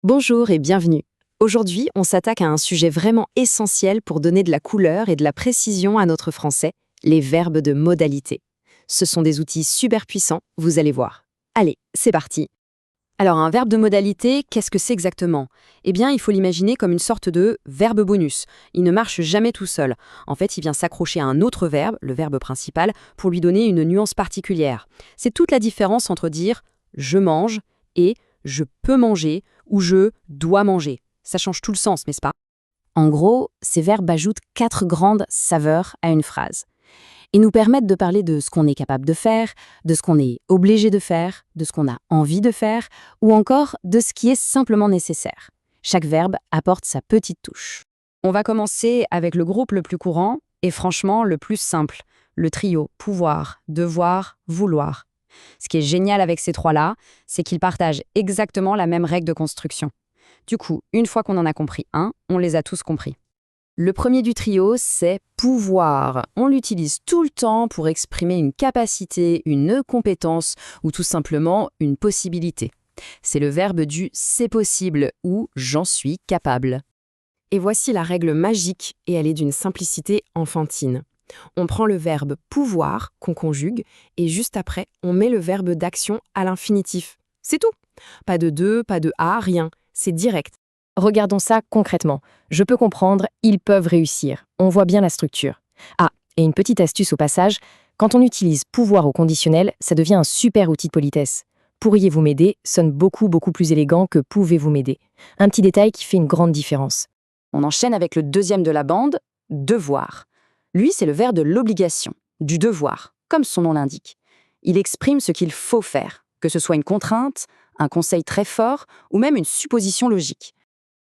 Bonjour et bienvenue. Aujourd'hui, on s'attaque à un sujet vraiment essentiel pour donner de la couleur et de la précision à notre français, les verbes de modalité. Ce sont des outils super puissants, vous allez voir. Allez, c'est parti. Alors un verbe de modalité, qu'est-ce que c'est exactement? Eh bien, il faut l'imaginer comme une sorte de verbe bonus. Il ne marche jamais tout seul. En fait, il vient s'accrocher à un autre verbe, le verbe principal, pour lui donner une nuance particulière. C'est toute la différence entre dire je mange et je peux manger ou je dois manger. Ça change tout le sens, n'est-ce pas? En gros, ces verbes ajoutent 4 grandes saveurs à une phrase. Ils nous permettent de parler de ce qu'on est capable de faire, de ce qu'on est obligé de faire, de ce qu'on a envie de faire, ou encore de ce qui est simplement nécessaire. Chaque verbe apporte sa petite touche. On va commencer avec le groupe le plus courant et franchement le plus simple, le trio pouvoir, devoir, vouloir. Ce qui est génial avec ces trois-là, c'est qu'ils partagent exactement la même règle de construction. Du coup, une fois qu'on en a compris un, on les a tous compris. Le premier du trio, c'est pouvoir. On l'utilise tout le temps pour exprimer une capacité, une compétence ou tout simplement une possibilité. C'est le verbe du c'est possible ou j'en suis capable. Et voici la règle magique et elle est d'une simplicité enfantine. On prend le verbe pouvoir qu'on conjugue et juste après, on met le verbe d'action à l'infinitif. C'est tout. Pas de de, pas de a, rien. C'est direct. Regardons ça concrètement. Je peux comprendre, ils peuvent réussir. On voit bien la structure. Ah, et une petite astuce au passage, quand on utilise pouvoir au conditionnel, ça devient un super outil de politesse. Pourriez-vous m'aider sonne beaucoup plus élégant que pouvez-vous m'aider. Un petit détail qui fait une grande différence. On enchaîne avec le deuxième de la bande, devoir. Lui, c'est le verbe de l'obligation, du devoir, comme son nom l'indique. Il exprime ce qu'il faut faire, que ce soit une contrainte, un conseil très fort ou même une supposition logique.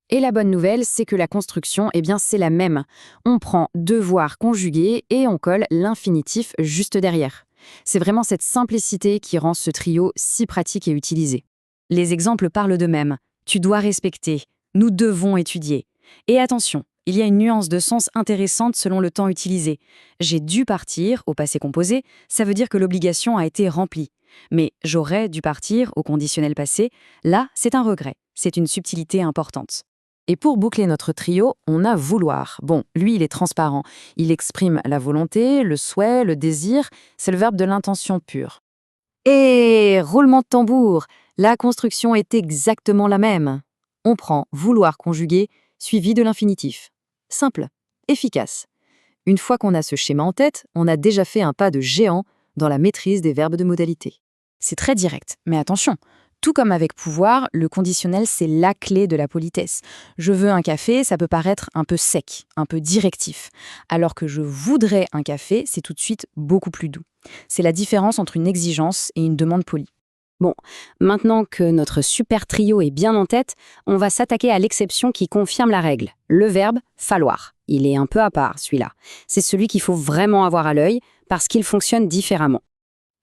Et la bonne nouvelle, c'est que la construction, eh bien, c'est la même. On prend devoir conjugué et on colle l'infinitif juste derrière. C'est vraiment cette simplicité qui rend ce trio si pratique et utilisé. Les exemples parlent d'eux-mêmes. Tu dois respecter. Nous devons étudier. Et attention, il y a une nuance de sens intéressante selon le temps utilisé. J'ai dû partir au passé composé, ça veut dire que l'obligation a été remplie. Mais j'aurais dû partir au conditionnel passé, là, c'est un regret. C'est une subtilité importante. Et pour boucler notre trio, on a vouloir. Bon, lui, il est transparent. Il exprime la volonté, le souhait, le désir. C'est le verbe de l'intention pure. Et roulement de tambour, la construction est exactement la même. On prend vouloir conjugué, suivi de l'infinitif. Simple, efficace. Une fois qu'on a ce schéma en tête, on a déjà fait un pas de géant dans la maîtrise des verbes de modalité. C'est très direct, mais attention, tout comme avec pouvoir, le conditionnel, c'est la clé de la politesse. Je veux un café, ça peut paraître un peu sec, un peu directif, alors que je voudrais un café, c'est tout de suite beaucoup plus doux. C'est la différence entre une exigence et une demande polie. Bon, maintenant que notre super trio est bien en tête, on va s'attaquer à l'exception qui confirme la règle, le verbe falloir. Il est un peu à part, celui-là. C'est celui qu'il faut vraiment avoir à l'œil parce qu'il fonctionne différemment.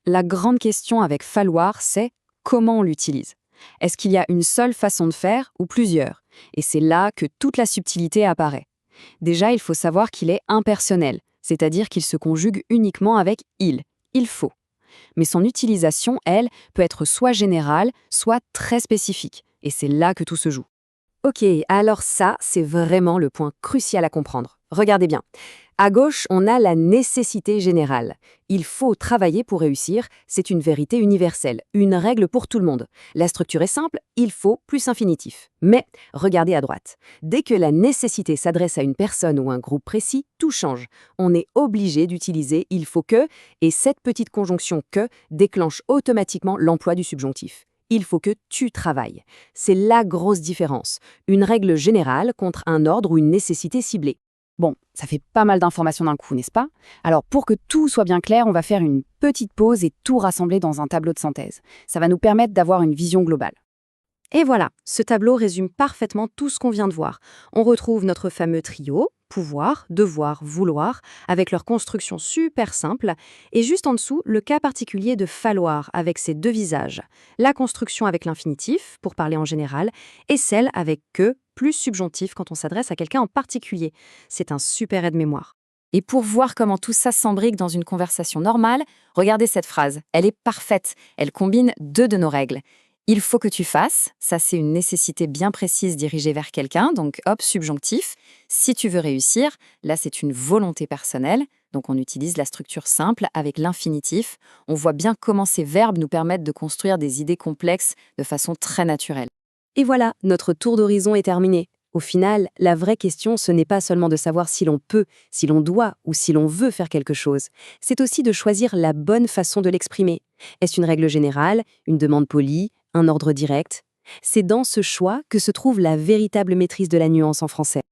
La grande question avec falloir, c'est comment on l'utilise. Est-ce qu'il y a une seule façon de faire ou plusieurs? Et c'est là que toute la subtilité apparaît. Déjà, il faut savoir qu'il est impersonnel, c'est-à-dire qu'il se conjugue uniquement avec il faut. Mais son utilisation, elle, peut être soit générale, soit très spécifique. Et c'est là que tout se joue. Ok, alors ça, c'est vraiment le point crucial à comprendre. Regardez bien. À gauche, on a la nécessité générale. Il faut travailler pour réussir, c'est une vérité universelle, une règle pour tout le monde. La structure est simple, il faut plus infinitif. Mais regardez à droite. Dès que la nécessité s'adresse à une personne ou un groupe précis, tout change. On est obligé d'utiliser il faut que, et cette petite conjonction que déclenche automatiquement l'emploi du subjonctif. Il faut que tu travailles. C'est la grosse différence. Une règle générale contre un ordre ou une nécessité ciblée. Bon, ça fait pas mal d'informations d'un coup, n'est-ce pas? Alors pour que tout soit bien clair, on va faire une petite pause et tout rassembler dans un tableau de synthèse. Ça va nous permettre d'avoir une vision globale. Et voilà, ce tableau résume parfaitement tout ce qu'on vient de voir. On retrouve notre fameux trio, pouvoir, devoir, vouloir, avec leur construction super simple, et juste en dessous, le cas particulier de falloir, avec ses deux visages. La construction avec l'infinitif, pour parler en général, et celle avec que, plus subjonctif quand on s'adresse à quelqu'un en particulier. C'est un super aide-mémoire. Et pour voir comment tout ça s'embrique dans une conversation normale, regardez cette phrase. Elle est parfaite. Elle combine deux de nos règles. Il faut que tu fasses, ça c'est une nécessité bien précise dirigée vers quelqu'un, donc hop, subjonctif. Si tu veux réussir, là c'est une volonté personnelle, donc on utilise la structure simple avec l'infinitif. On voit bien comment ces verbes nous permettent de construire des idées complexes de façon très naturelle. Et voilà, notre tour d'horizon est terminé. Au final, la vraie question, ce n'est pas seulement de savoir si l'on peut, si l'on doit ou si l'on veut faire quelque chose. C'est aussi de choisir la bonne façon de l'exprimer. Est-ce une règle générale, une demande polie, un ordre direct? C'est dans ce choix que se trouve la véritable maîtrise de la nuance en français.